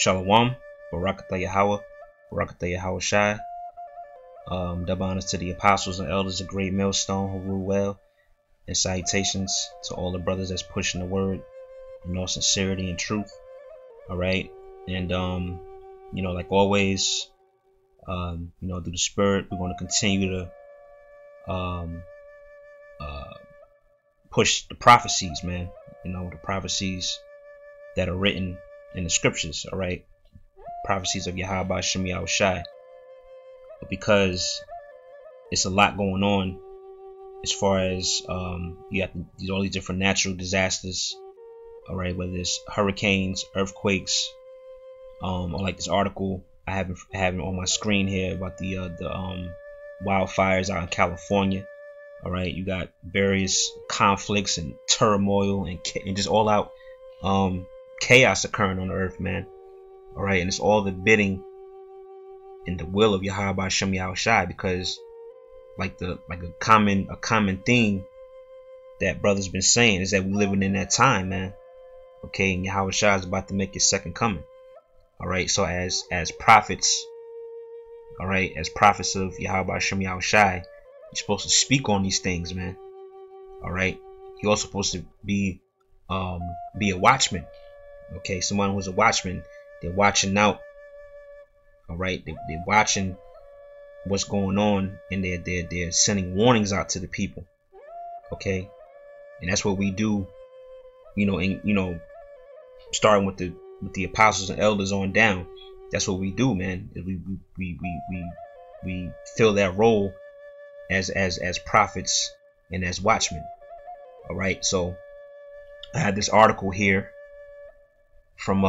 Shalom, Barakatah Yahweh, Barakatah Yahweh Shai. Double honors to the apostles and elders of Great Millstone who rule well, and salutations to all the brothers that's pushing the word in all sincerity and truth. All right, and like always, through the Spirit, we're going to continue to push the prophecies, man. The prophecies that are written in the scriptures. All right, prophecies of Yahweh Shem Yahweh Shai, because it's a lot going on as far as you have all these different natural disasters. All right, whether it's hurricanes, earthquakes, or like this article I have on my screen here about the wildfires out in California. All right, you got various conflicts and turmoil and just all out chaos occurring on the earth, man. All right, and it's all the bidding and the will of Yahweh Shem Yahweh Shai, because a common theme that brothers been saying is that we living in that time, man. Okay, and Yahweh Shai is about to make his second coming. All right, so as prophets, all right, as prophets of Yahweh Shem Yahweh Shai, you're supposed to speak on these things, man. All right, you're also supposed to be a watchman. Okay, someone who's a watchman, they're watching out. All right, they're watching what's going on, and they're sending warnings out to the people. Okay, and that's what we do. Starting with the apostles and elders on down. That's what we do, man. We fill that role as prophets and as watchmen. All right, so I had this article here from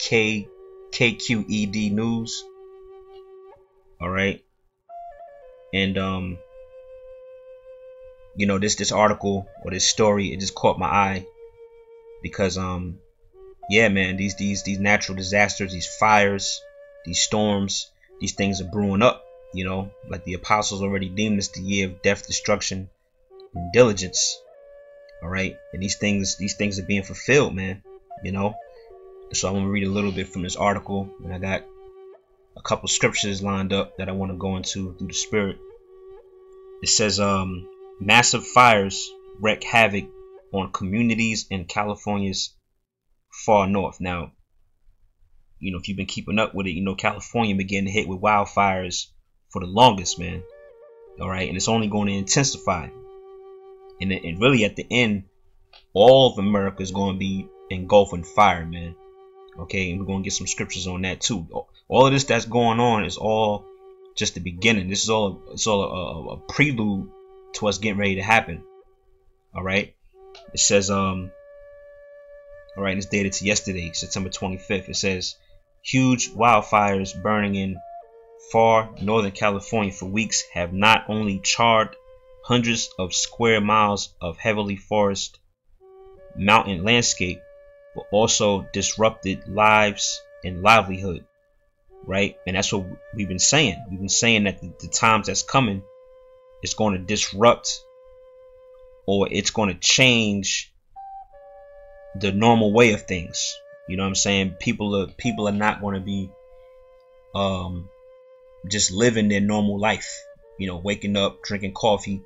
KQED News. All right, and this article or this story, it just caught my eye because yeah, man, these natural disasters, these fires, these storms, these things are brewing up. Like the apostles already deemed this the year of death, destruction, and diligence. All right, and these things are being fulfilled, man. So I'm gonna read a little bit from this article, and I got a couple scriptures lined up that I want to go into through the Spirit. It says, massive fires wreak havoc on communities in California's far north. Now, if you've been keeping up with it, California been getting hit with wildfires for the longest, man. All right, and it's only going to intensify. And really, at the end, all of America is going to be engulfed in fire, man. Okay, and we're going to get some scriptures on that too. All of this that's going on is all just the beginning. This is all a prelude to what's getting ready to happen. All right, it says all right, it's dated to yesterday, September 25th. It says huge wildfires burning in far northern California for weeks have not only charred hundreds of square miles of heavily forested mountain landscape, but also disrupted lives and livelihood. Right, and that's what we've been saying. We've been saying that the times that's coming, it's going to disrupt, or it's going to change the normal way of things. You know what I'm saying? People are not going to be just living their normal life. Waking up, drinking coffee,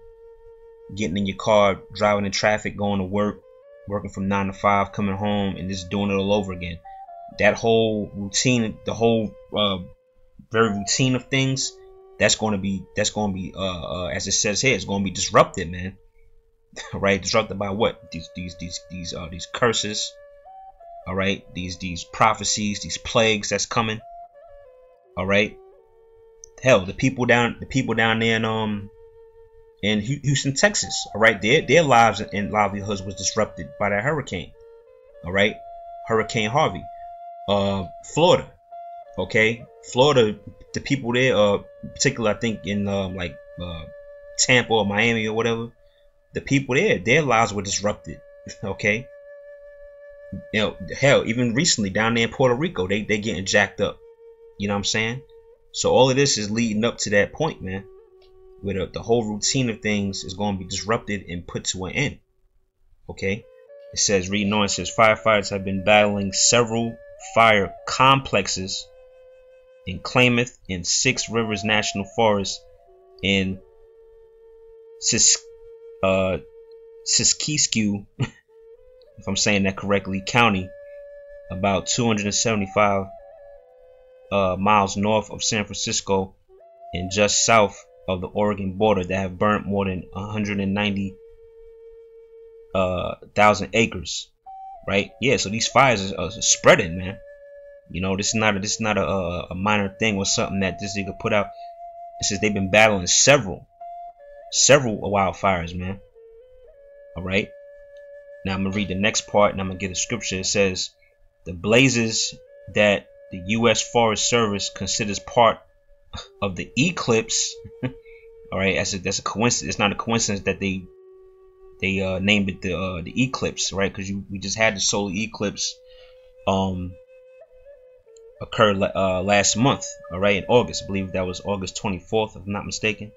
getting in your car, driving in traffic, going to work, working from 9 to 5, coming home, and just doing it all over again. That whole routine, the whole very routine of things, that's going to be as it says here, it's going to be disrupted, man. Right? Disrupted by what? These curses. All right, these prophecies, these plagues that's coming. All right. Hell, the people down there in Houston, Texas. All right, their lives and livelihoods was disrupted by that hurricane. All right, Hurricane Harvey. Florida. Okay, Florida, the people there, particularly I think in Tampa or Miami or whatever, the people there, their lives were disrupted. Okay, hell, even recently down there in Puerto Rico, they getting jacked up. You know what I'm saying? So all of this is leading up to that point, man, where the whole routine of things is going to be disrupted and put to an end. Okay, It says, reading on, it says, firefighters have been battling several fire complexes in Klamath and Six Rivers National Forest in Siskiyou, if I'm saying that correctly, County, about 275 miles north of San Francisco and just south of the Oregon border, that have burnt more than 190,000 acres. Right? Yeah. So these fires are spreading, man. You know, this is not a minor thing or something that this nigga put out. It says they've been battling several wildfires, man. All right. Now I'm gonna read the next part, and I'm gonna get a scripture. It says, the blazes that the U.S. Forest Service considers part of the eclipse. All right, that's a coincidence. It's not a coincidence that they named it the eclipse, right? Because we just had the solar eclipse occur last month, all right, in August. I believe that was August 24th, if I'm not mistaken.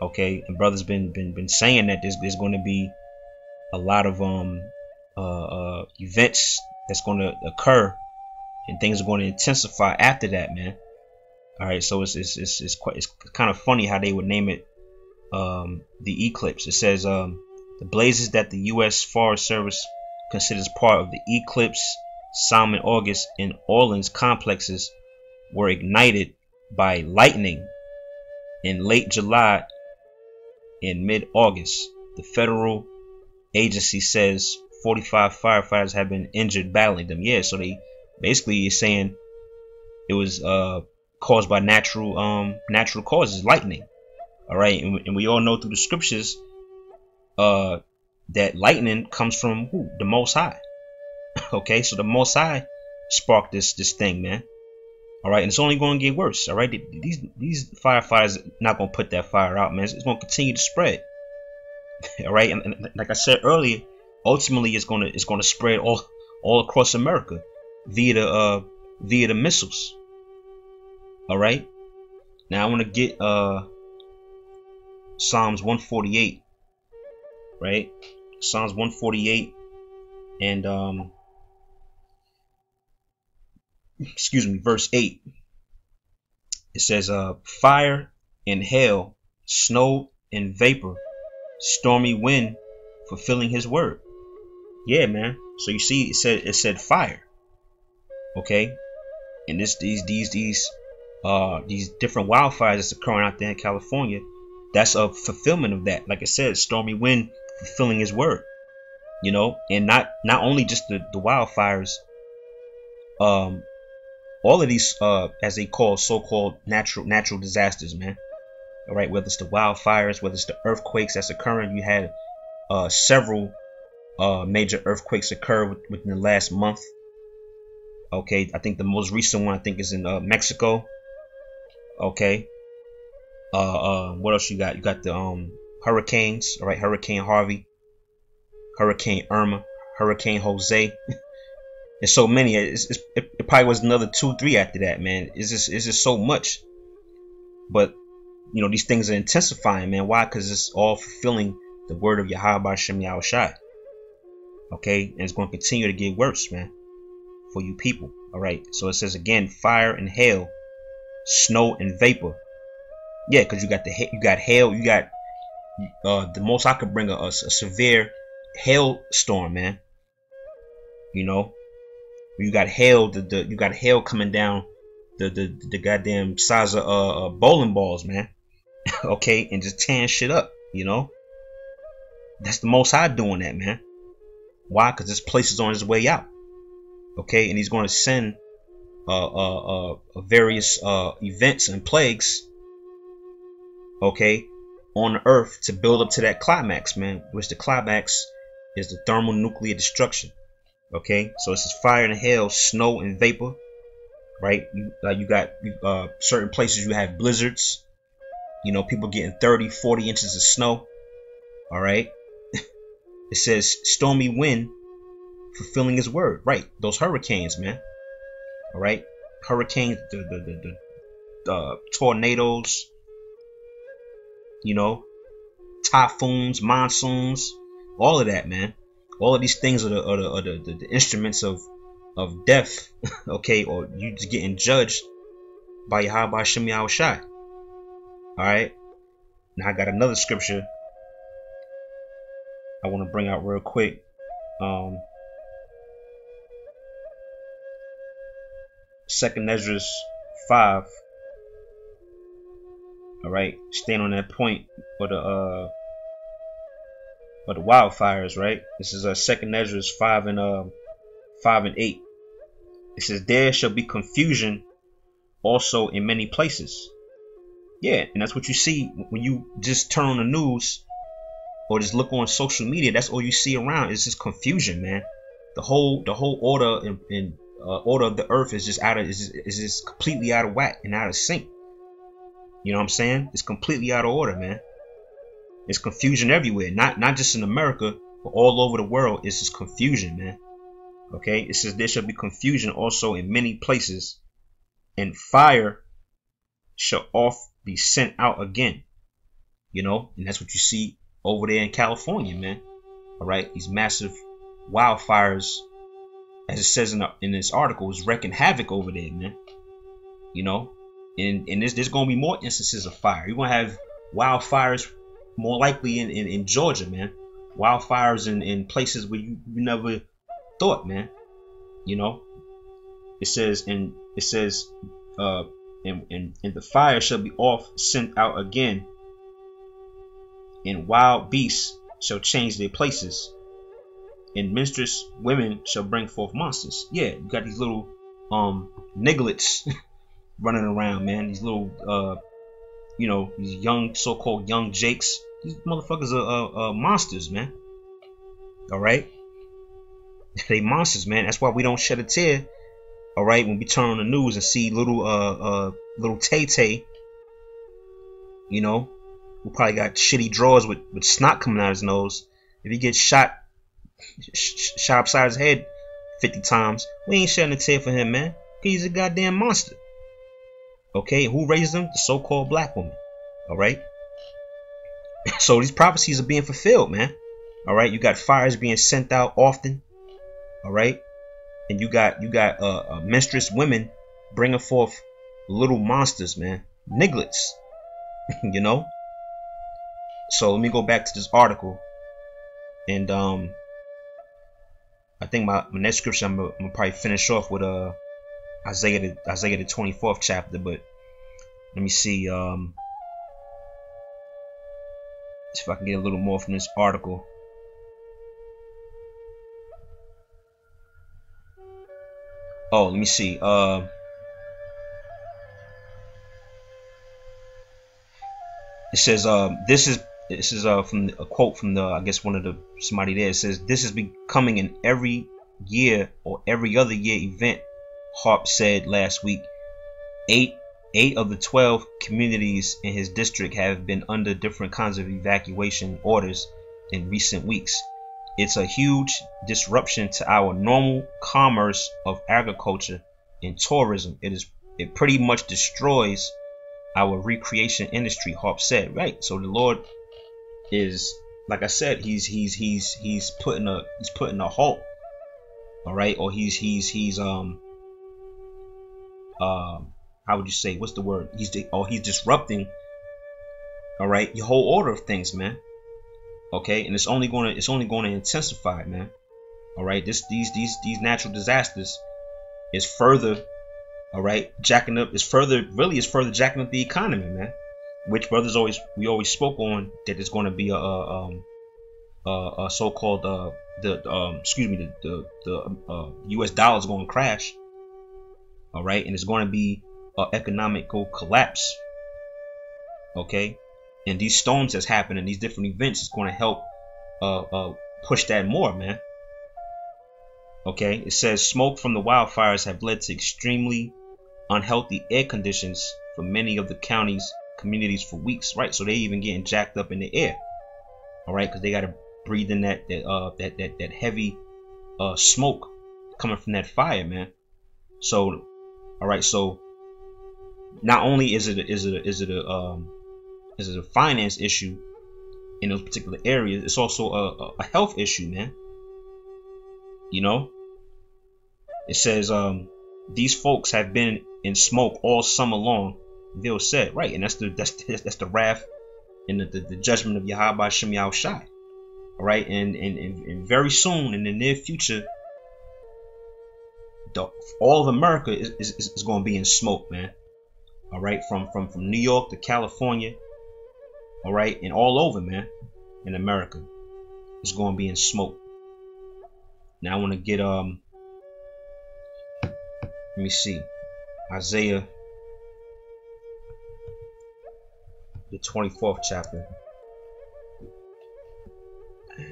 Okay, and brother's been saying that there's going to be a lot of events that's going to occur, and things are going to intensify after that, man. All right, so it's kind of funny how they would name it the eclipse. It says the blazes that the U.S. Forest Service considers part of the eclipse Salmon August and Orleans complexes were ignited by lightning in late July and mid-August. The federal agency says 45 firefighters have been injured battling them. Yeah, so they basically is saying it was caused by natural causes, lightning. All right, and we all know through the scriptures that lightning comes from who? The Most High. Okay, so the Most High sparked this thing, man. All right, and it's only going to get worse. All right, these firefighters not going to put that fire out, man. It's going to continue to spread. All right, and like I said earlier, ultimately it's going to spread all across America via the missiles. All right, now I want to get Psalms 148, right? Psalms 148 and excuse me, verse 8. It says fire and hail, snow and vapor, stormy wind, fulfilling his word. Yeah, man. So you see, it said fire. Okay, and these different wildfires that's occurring out there in California, that's a fulfillment of that. Like I said, stormy wind fulfilling his word. You know, and not only just the wildfires, all of these as they call so-called natural disasters, man. All right, whether it's the wildfires, whether it's the earthquakes that's occurring. You had several major earthquakes occur within the last month. Okay, I think the most recent one is in Mexico. Okay, what else you got? You got the hurricanes. All right, Hurricane Harvey, Hurricane Irma, Hurricane Jose. There's so many. It probably was another 2-3 after that, man. It's just so much. But you know, these things are intensifying, man. Why? Because it's all fulfilling the word of Yahweh B'Shem Yahushai. Okay, and it's going to continue to get worse, man, for you people. All right. So it says again, fire and hail, snow and vapor. Yeah, because you got hail. You got the most I could bring a severe hailstorm, man. You know, you got hail. You got hail coming down the goddamn size of bowling balls, man. Okay, and just tearing shit up. You know, that's the Most High doing that, man. Why? Because this place is on its way out. Okay, and he's going to send various events and plagues, okay, on the earth to build up to that climax, man, which the climax is the thermonuclear destruction. Okay, so this is fire and hail, snow and vapor, right? You got certain places you have blizzards, you know, people getting 30-40 inches of snow. All right. It says stormy wind fulfilling his word, right? Those hurricanes, man. All right, hurricanes, the tornadoes, you know, typhoons, monsoons, all of that, man. All of these things are the instruments of death. Okay, or you just getting judged by Yahweh Shem Yahushai. All right. Now I got another scripture I want to bring out real quick. Second Ezra 5. All right, staying on that point for the wildfires, right? This is Second Ezra 5 and 8. It says, "There shall be confusion also in many places." Yeah, and that's what you see when you just turn on the news or just look on social media. That's all you see around is just confusion, man. The whole order and order of the earth is just completely out of whack and out of sync. You know what I'm saying? It's completely out of order, man. It's confusion everywhere, not just in America, but all over the world. It's just confusion, man. Okay, it says there shall be confusion also in many places, and fire shall oft be sent out again. You know, and that's what you see over there in California, man. All right, these massive wildfires, as it says in this article, is wreaking havoc over there, man. You know, and there's gonna be more instances of fire. You're gonna have wildfires more likely in Georgia, man. Wildfires in places where you never thought, man. You know, it says and the fire shall be oft sent out again, and wild beasts shall change their places, and minstrous women shall bring forth monsters. Yeah, you got these little nigglets running around, man. These little you know, these young, so-called young jakes. These motherfuckers are monsters, man. All right, they monsters, man. That's why we don't shed a tear. All right, when we turn on the news and see little Tay-Tay, you know, who probably got shitty drawers with snot coming out his nose. If he gets shot upside his head 50 times, we ain't shedding a tear for him, man. He's a goddamn monster. Okay, who raised him? The so-called black woman. All right. So these prophecies are being fulfilled, man. All right, you got fires being sent out often. All right, and you got minstrous women bringing forth little monsters, man, nigglets. You know. So let me go back to this article, and I think my next scripture I'm gonna probably finish off with Isaiah the 24th chapter, but let me see if I can get a little more from this article. Oh, let me see. It says this is from a quote from I guess somebody there. It says, "This is becoming an every year or every other year event," Harp said last week. Eight of the 12 communities in his district have been under different kinds of evacuation orders in recent weeks. It's a huge disruption to our normal commerce of agriculture and tourism. It pretty much destroys our recreation industry, Harp said. Right. So the Lord is, like I said, he's putting a halt. All right, or he's how would you say, what's the word? He's disrupting, all right, your whole order of things, man. Okay, and it's only going to intensify, man. All right, these natural disasters is further, all right, jacking up, is further jacking up the economy, man. Which we always spoke on that it's going to be a so-called the U.S. dollar is going to crash. All right, and it's going to be economical collapse. Okay, and these storms that's happening, these different events, is going to help push that more, man. Okay, it says smoke from the wildfires have led to extremely unhealthy air conditions for many of the county's communities for weeks. Right, so they even getting jacked up in the air. All right, because they got to breathe in that heavy smoke coming from that fire, man. So, all right, so not only is it a finance issue in those particular areas, it's also a health issue, man. You know, it says, these folks have been in smoke all summer long. Vil said, right, and that's the wrath and the judgment of Yahweh Shem Yahushai. All right, and very soon in the near future, all of America is going to be in smoke, man. All right, from New York to California, all right, and all over, man, in America, it's going to be in smoke. Now I want to get let me see, Isaiah, the 24th chapter.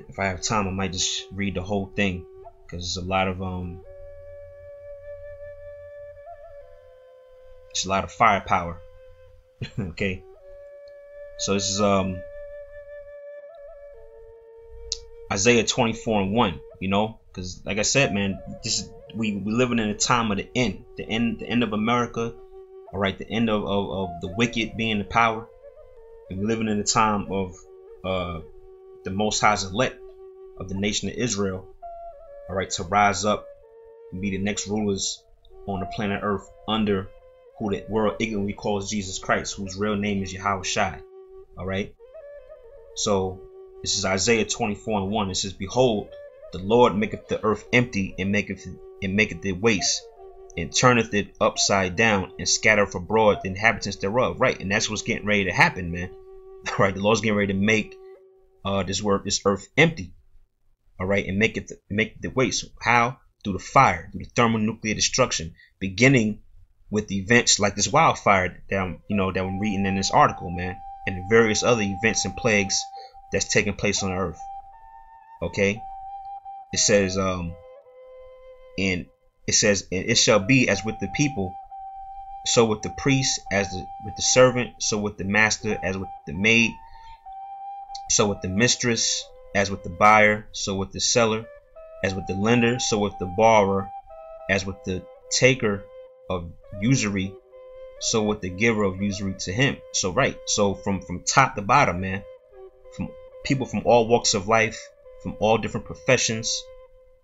If I have time, I might just read the whole thing, because there's a lot of it's a lot of firepower. Okay, so this is Isaiah 24:1. You know, because like I said, man, this is, we living in a time of the end of America. All right, the end of the wicked being the power, and we're living in a time of the Most High's elect of the nation of Israel, all right, to rise up and be the next rulers on the planet Earth under who the world ignorantly calls Jesus Christ, whose real name is Yahushai. All right. So this is Isaiah 24:1. It says, "Behold, the Lord maketh the earth empty, and maketh it waste, and turneth it upside down, and scattereth abroad the inhabitants thereof." Right, and that's what's getting ready to happen, man. All right, the Lord's getting ready to make this earth empty. All right, and make it waste. How? Through the fire, through the thermonuclear destruction, beginning with events like this wildfire that I'm reading in this article, man, and the various other events and plagues that's taking place on earth. Okay, it says, and it shall be as with the people, so with the priest, as with the servant, so with the master, as with the maid, so with the mistress, as with the buyer, so with the seller, as with the lender, so with the borrower, as with the taker of usury, so with the giver of usury to him. So right, so from top to bottom, man, from people from all walks of life, from all different professions,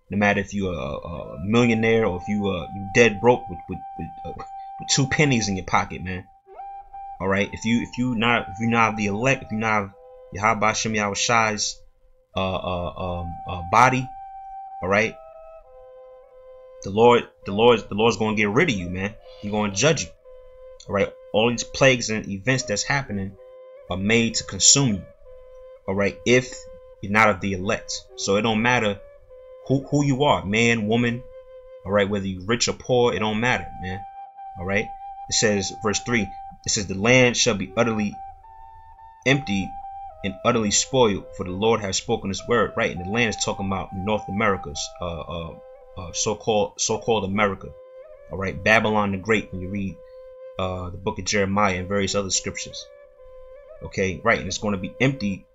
no matter if you're a millionaire or if you dead broke with 2 pennies in your pocket, man. All right, if you not have the elect, if you not have Yahweh Shem Yahushai's body, all right, the Lord's going to get rid of you, man. He's going to judge you. All right, all these plagues and events that's happening are made to consume you. All right, if you're not of the elect. So it don't matter who you are, man, woman. All right, whether you're rich or poor, it don't matter, man. All right, it says, verse 3, it says, "The land shall be utterly empty and utterly spoiled, for the Lord has spoken his word." Right, and the land is talking about North America's so-called America. All right, Babylon the Great, when you read the book of Jeremiah and various other scriptures. Okay, right, and it's going to be empty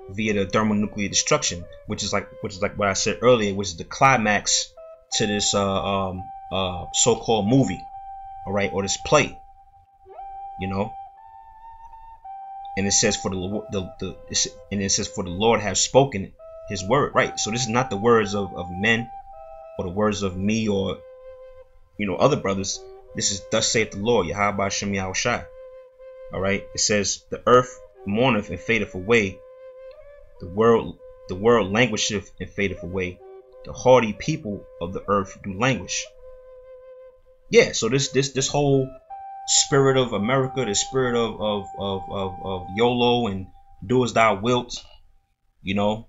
via the thermonuclear destruction, which is like what I said earlier, which is the climax to this so-called movie, all right, or this play, you know. And it says, for the Lord has spoken his word. Right, so this is not the words of men or the words of me or other brothers. This is thus saith the Lord, Yahweh Shem Yahushai. All right, it says, "The earth mourneth and fadeth away, the world languisheth and fadeth away, the haughty people of the earth do languish." Yeah, so this whole spirit of America, the spirit of YOLO and do as thou wilt, the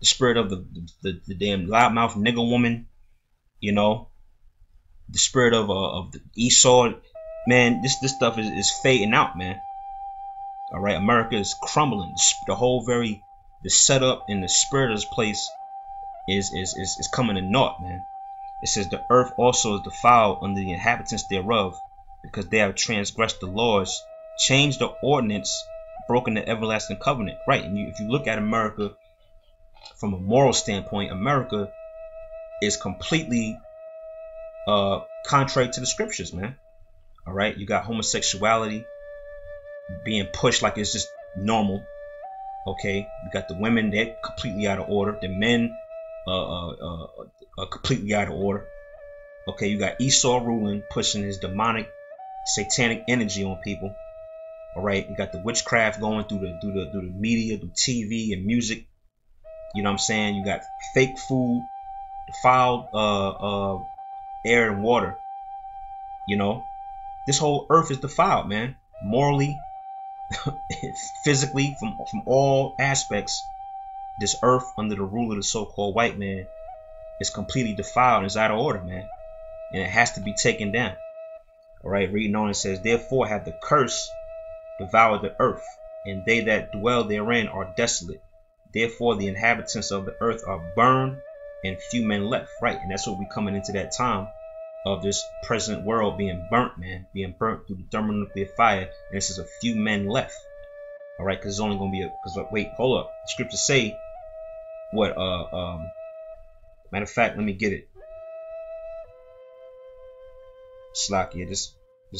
spirit of the damn loudmouth nigger woman, the spirit of the Esau, man, this stuff is fading out, man. All right, America is crumbling. The setup and the spirit of this place is coming to naught, man. It says, "The earth also is defiled under the inhabitants thereof, because they have transgressed the laws, changed the ordinance, broken the everlasting covenant." Right, and if you look at America from a moral standpoint, America is completely contrary to the scriptures, man. All right, you got homosexuality being pushed like it's just normal. Okay, you got the women, they're completely out of order. The men completely out of order. Okay, you got Esau ruling, pushing his demonic, satanic energy on people. All right, you got the witchcraft going through the media, through TV and music. You know what I'm saying? You got fake food, defiled air and water. You know, this whole earth is defiled, man. Morally, physically, from all aspects. This earth under the rule of the so-called white man is completely defiled and is out of order, man. And it has to be taken down. All right, reading on, it says, therefore have the curse devoured the earth, and they that dwell therein are desolate. Therefore the inhabitants of the earth are burned, and few men left. Right, and that's what we're coming into that time of this present world being burnt, man. Being burnt through the thermonuclear fire, and this is a few men left. All right, because it's only going to be a, because wait, hold up. The scriptures say what, matter of fact, let me get it. Slakia, this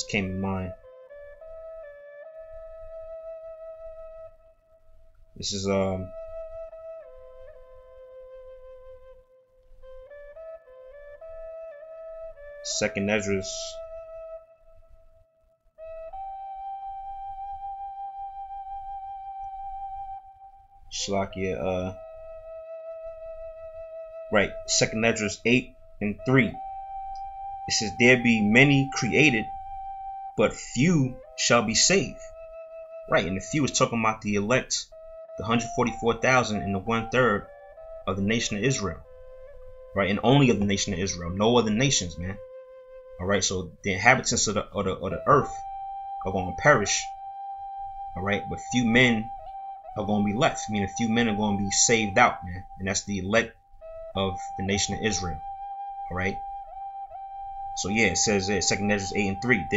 came to mind. This is Second Esdras. Slakia, right, Second Esdras 8:3. It says, there be many created, but few shall be saved. Right, and the few is talking about the elect, the 144,000 and the 1/3 of the nation of Israel. Right, and only of the nation of Israel, no other nations, man. All right, so the inhabitants of the earth are going to perish. All right, but few men are going to be left. I mean, a few men are going to be saved out, man, and that's the elect of the nation of Israel. All right. So yeah, it says there, 2 Esdras 8:3,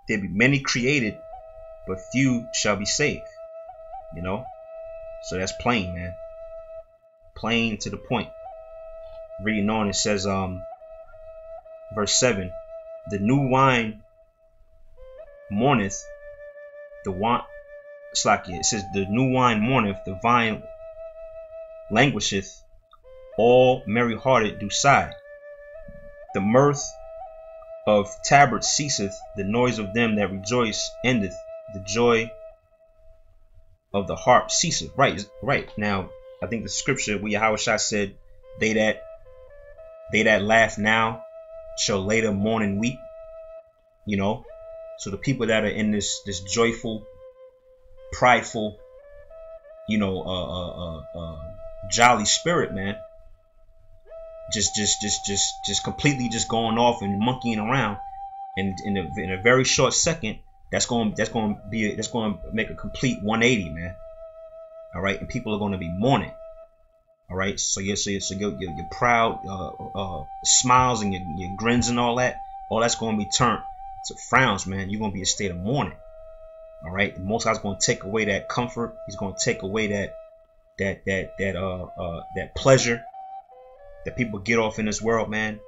there be many created, but few shall be saved. You know, so that's plain, man. Plain to the point. Reading on, it says, verse 7, the new wine mourneth, the wine, Slakia, it says, the new wine mourneth, the vine languisheth, all merry-hearted do sigh. The mirth of tabrets ceaseth, the noise of them that rejoice endeth, the joy of the harp ceaseth. Right. Now, I think the scripture where Yahushua said, they that laugh now shall later mourn and weep. You know, so the people that are in this joyful, prideful, you know, jolly spirit, man, just completely just going off and monkeying around, and in a very short second, that's going to make a complete 180, man. All right, and people are going to be mourning. All right, so your proud smiles and your grins and all that's going to be turned to frowns, man. You're going to be in a state of mourning. All right, the Most High is going to take away that comfort. He's going to take away that pleasure that people get off in this world, man,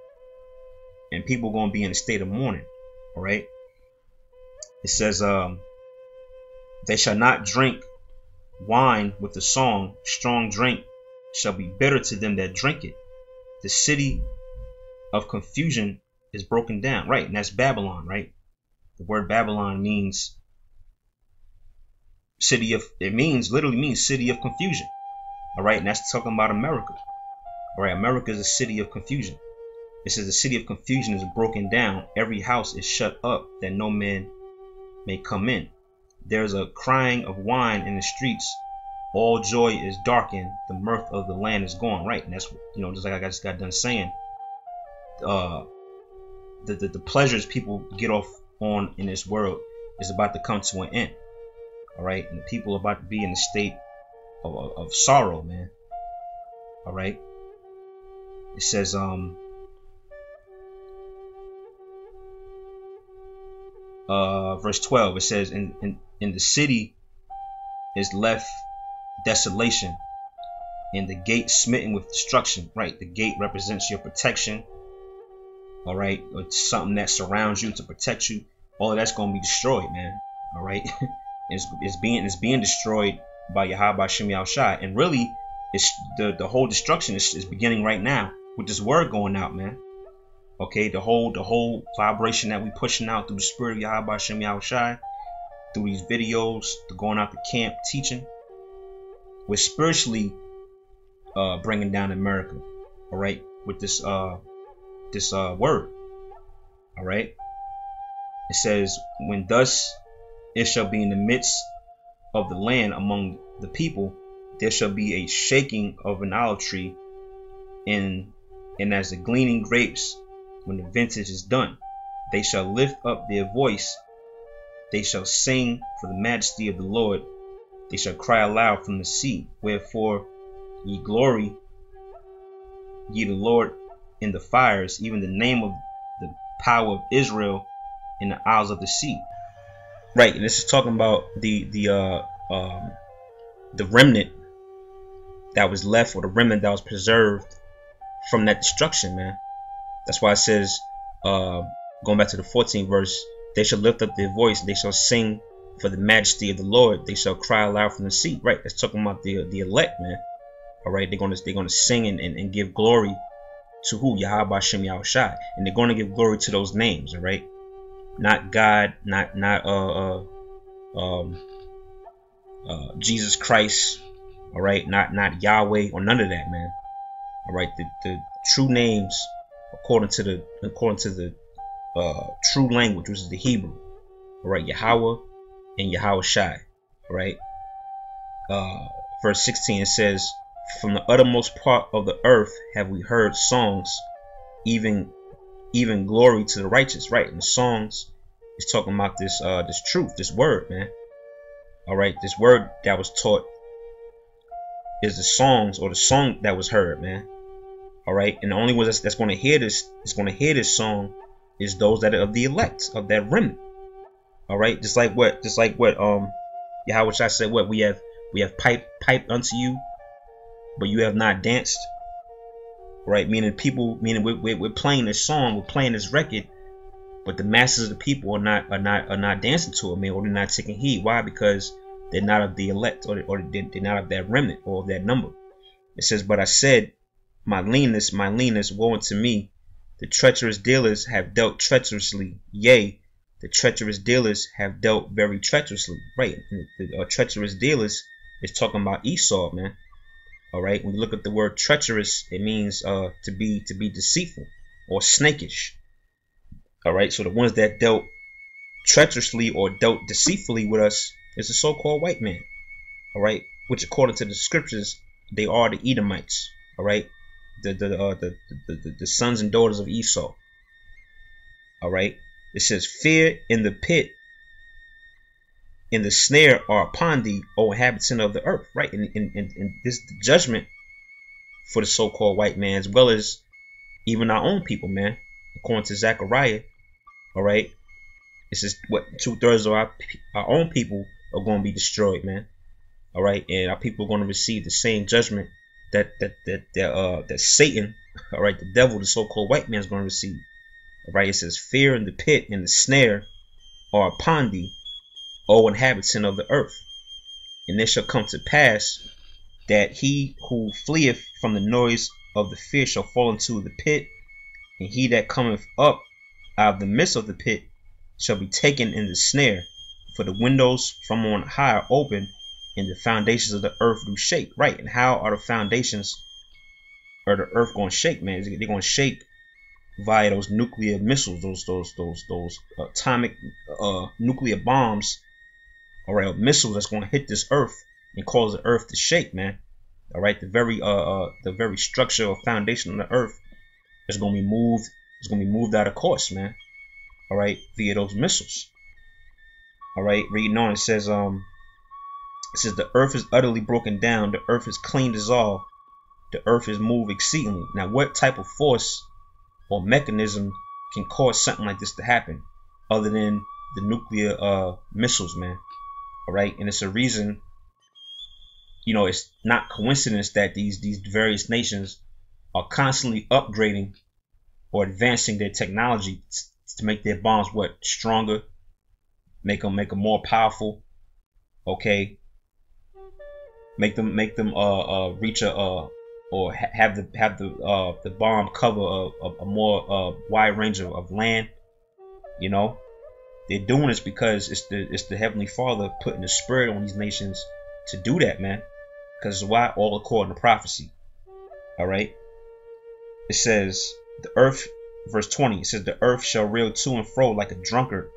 and people are going to be in a state of mourning. All right, it says, they shall not drink wine with the song, strong drink shall be bitter to them that drink it. The city of confusion is broken down. Right, and that's Babylon. Right, the word Babylon means city of, literally means city of confusion. All right, and that's talking about America. All right, America is a city of confusion. It says the city of confusion is broken down. Every house is shut up that no man may come in. There's a crying of wine in the streets. All joy is darkened. The mirth of the land is gone. Right, and that's, you know, just like I just got done saying, the pleasures people get off on in this world is about to come to an end. All right, and the people are about to be in a state of sorrow, man. All right. It says, verse 12, it says, in the city is left desolation, and the gate smitten with destruction. Right, the gate represents your protection. All right, it's something that surrounds you to protect you. All of that's going to be destroyed, man. All right, it's being destroyed by Yahweh Shem Yahushua. And really, It's the whole destruction is beginning right now with this word going out, man. Okay, the whole vibration that we pushing out through the spirit of Yahweh Shem Yahushai, through these videos, to going out to camp teaching, we're spiritually bringing down America. All right, with this word. All right, it says, when thus it shall be in the midst of the land among the people, there shall be a shaking of an olive tree, and as the gleaning grapes, when the vintage is done, they shall lift up their voice, they shall sing for the majesty of the Lord, they shall cry aloud from the sea. Wherefore ye glory, ye the Lord in the fires, even the name of the power of Israel in the isles of the sea. Right, and this is talking about the remnant that was left, or the remnant that was preserved from that destruction, man. That's why it says, going back to the 14th verse, they shall lift up their voice, they shall sing for the majesty of the Lord, they shall cry aloud from the sea. Right, that's talking about the elect, man. All right, they're gonna sing and give glory to who? Yahweh Shem Yahushai, and they're gonna give glory to those names. All right, not God, not Jesus Christ. All right, not Yahweh or none of that, man. All right, the true names according to the true language, which is the Hebrew. All right, Yahweh and Yahushai. All right, verse 16, it says, from the uttermost part of the earth have we heard songs, even glory to the righteous. Right, and the songs is talking about this truth, this word, man. All right, this word that was taught is the songs, or the song that was heard, man. All right, and the only ones that's going to hear this song is those that are of the elect, of that remnant. All right, just like what Yahweh Shai said, what we have piped unto you, but you have not danced. Right, meaning we're playing this song, we're playing this record, but the masses of the people are not dancing to it, man, or they're not taking heed. Why? Because they're not of the elect, or they're not of that remnant, or of that number. It says, but I said, my leanness, woe unto me. The treacherous dealers have dealt treacherously. Yea, the treacherous dealers have dealt very treacherously. Right, the treacherous dealers is talking about Esau, man. All right, when you look at the word treacherous, it means to be deceitful or snakish. All right, so the ones that dealt treacherously or dealt deceitfully with us is the so-called white man. All right, which according to the scriptures, they are the Edomites. All right, the sons and daughters of Esau. All right, it says, fear in the pit, in the snare are upon thee, O inhabitant of the earth. Right, and this judgment for the so-called white man, as well as even our own people, man. According to Zechariah, all right, it says what 2/3 of our own people are going to be destroyed, man. All right, and our people are going to receive the same judgment that Satan, all right, the devil, the so-called white man, is going to receive. All right, it says, fear in the pit and the snare are upon thee, O inhabitant of the earth. And it shall come to pass that he who fleeth from the noise of the fear shall fall into the pit, and he that cometh up out of the midst of the pit shall be taken in the snare. For the windows from on high are open, and the foundations of the earth do shake. Right, and how are the foundations of the earth going to shake, man? They're going to shake via those nuclear missiles, those atomic nuclear bombs, all right, missiles that's going to hit this earth and cause the earth to shake, man. All right, the very structure or foundation of the earth is going to be moved. It's going to be moved out of course, man. All right, via those missiles. All right, reading on, it says the earth is utterly broken down, the earth is clean dissolved, the earth is moved exceedingly. Now, what type of force or mechanism can cause something like this to happen, other than the nuclear missiles, man? All right, and it's a reason. You know, it's not coincidence that these various nations are constantly upgrading or advancing their technology to make their bombs stronger, make them more powerful. Okay, make them reach a or have the bomb cover a more wide range of land. You know, they're doing this because it's the Heavenly Father putting the spirit on these nations to do that, man. Because why? All according to prophecy. All right. It says the earth, verse 20. It says the earth shall reel to and fro like a drunkard,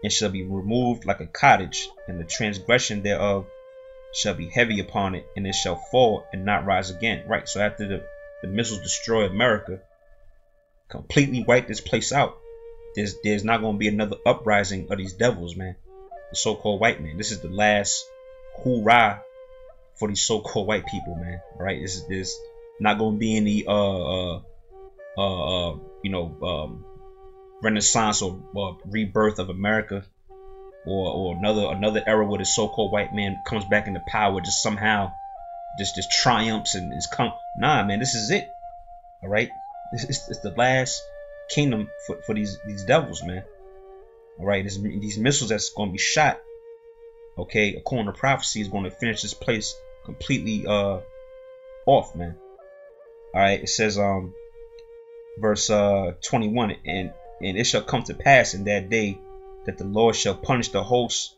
and shall be removed like a cottage, and the transgression thereof shall be heavy upon it, and it shall fall and not rise again. Right. So after the missiles destroy America, completely wipe this place out, there's not going to be another uprising of these devils, man. The so-called white man. This is the last hoorah for these so-called white people, man. All right. This not going to be any renaissance or rebirth of America, or another era where the so-called white man comes back into power, just somehow just triumphs and is come. Nah, man, this is it. All right, it's the last kingdom for these devils, man. All right, these missiles that's going to be shot, okay, according to prophecy, is going to finish this place completely off, man. All right, it says verse 21, and it shall come to pass in that day that the Lord shall punish the hosts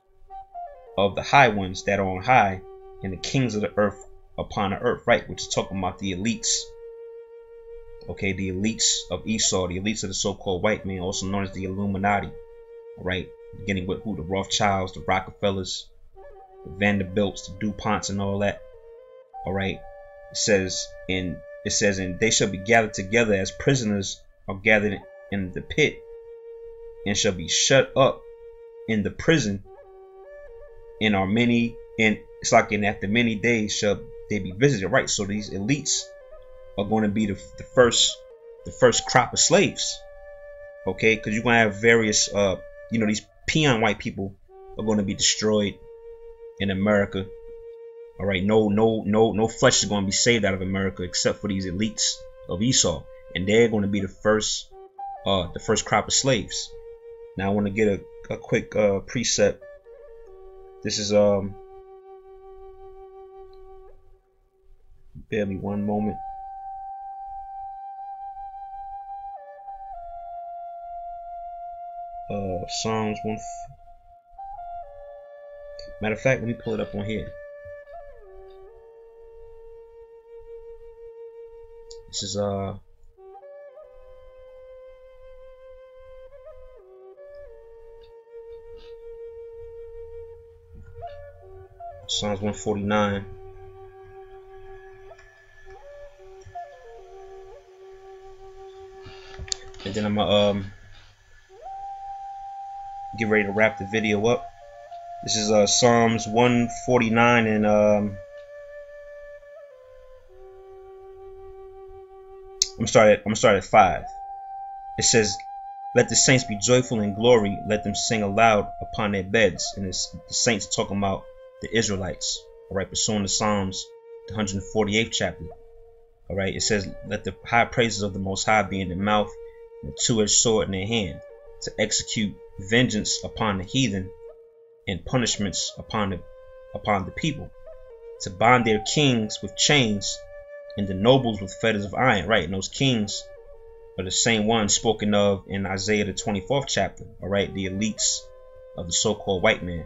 of the high ones that are on high, and the kings of the earth upon the earth. Right, which is talking about the elites. Okay, the elites of Esau, the elites of the so-called white man, also known as the Illuminati. All right, beginning with who? The Rothschilds, the Rockefellers, the Vanderbilts, the DuPonts, and all that. All right, it says, and they shall be gathered together as prisoners are gathered in the pit, and shall be shut up in the prison, and are many, and it's like, and after many days shall they be visited. Right, so these elites are going to be the first crop of slaves. Okay, because you're going to have various these peon white people are going to be destroyed in America. All right, no flesh is going to be saved out of America except for these elites of Esau, and they're going to be the first crop of slaves. Now I want to get a quick precept. This is bear me one moment. Psalms 1. Matter of fact, let me pull it up on here. This is Psalms 149. And then I'm gonna get ready to wrap the video up. This is Psalms 149, and I'm start at 5. It says, "Let the saints be joyful in glory, let them sing aloud upon their beds." And it's the saints talking about the Israelites. All right, pursuing the Psalms, the 148th chapter. All right, it says, "Let the high praises of the Most High be in their mouth, and a two-edged sword in their hand, to execute vengeance upon the heathen, and punishments upon the people, to bind their kings with chains, and the nobles with fetters of iron." Right, and those kings are the same ones spoken of in Isaiah the 24th chapter. All right, the elites of the so-called white man.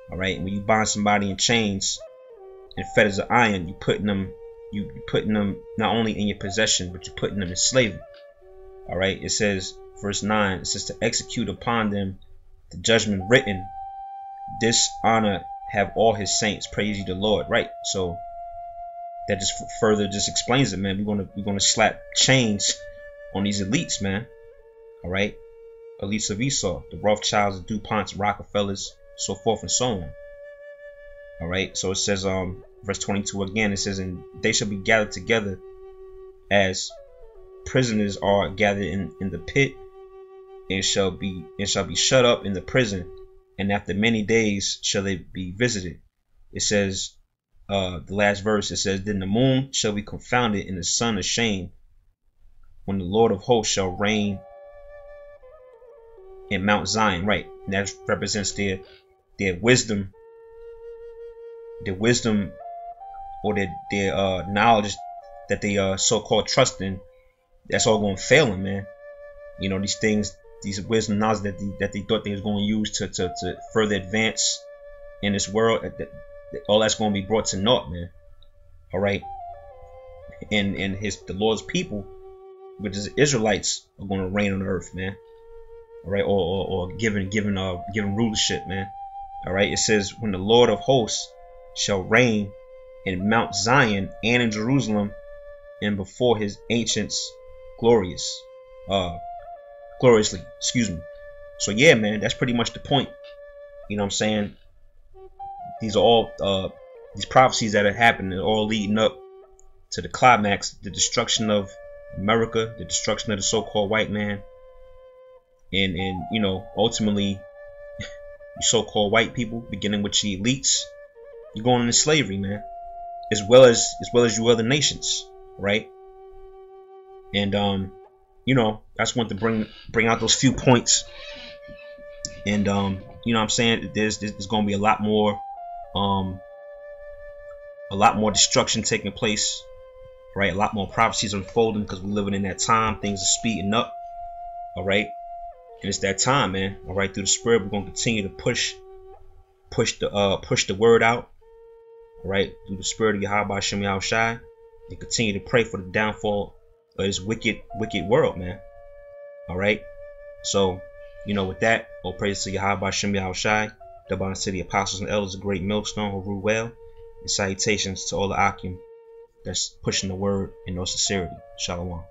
All right, when you bind somebody in chains and fetters of iron, you putting them not only in your possession, but you're putting them in slavery. All right, it says, verse 9, it says, "To execute upon them the judgment written, this honor have all his saints, praise ye the Lord." Right, so that just further just explains it, man. We're gonna slap chains on these elites, man. All right, elites of Esau, the Rothschilds, the DuPonts, Rockefellers, so forth and so on. All right, so it says verse 22 again, it says, "And they shall be gathered together as prisoners are gathered in the pit, and shall be shut up in the prison, and after many days shall they be visited." It says, the last verse, it says, "Then the moon shall be confounded, and the sun ashamed, when the Lord of hosts shall reign in Mount Zion." Right, and that represents their wisdom. Their wisdom or their knowledge that they so-called trust in, that's all going to fail them, man. You know, these things, these wisdom knowledge that they thought they was going to use to further advance in this world, all that's going to be brought to naught, man. All right, and the Lord's people, which is Israelites, are going to reign on earth, man. All right, or given rulership, man. All right, it says, when the Lord of hosts shall reign in Mount Zion and in Jerusalem, and before his ancients gloriously. Excuse me. So yeah, man, that's pretty much the point. You know what I'm saying? These are all these prophecies that are happening, all leading up to the climax, the destruction of America, the destruction of the so-called white man, and you know, ultimately, you so-called white people, beginning with the elites, you're going into slavery, man, as well as you other nations, right? And you know, I just want to bring out those few points, and you know what I'm saying, there's going to be a lot more destruction taking place, right? A lot more prophecies unfolding, because we're living in that time. Things are speeding up, all right? And it's that time, man. All right, through the Spirit, we're going to continue to push the word out, all right, through the Spirit of Yahweh Hashem Yahushai, and continue to pray for the downfall of this wicked world, man. All right, so, you know, with that, all praise to Yahweh Hashem Yahushai, the Bonnet City Apostles and Elders, a great millstone who rule well, and salutations to all the Akim that's pushing the word in no sincerity. Shalom.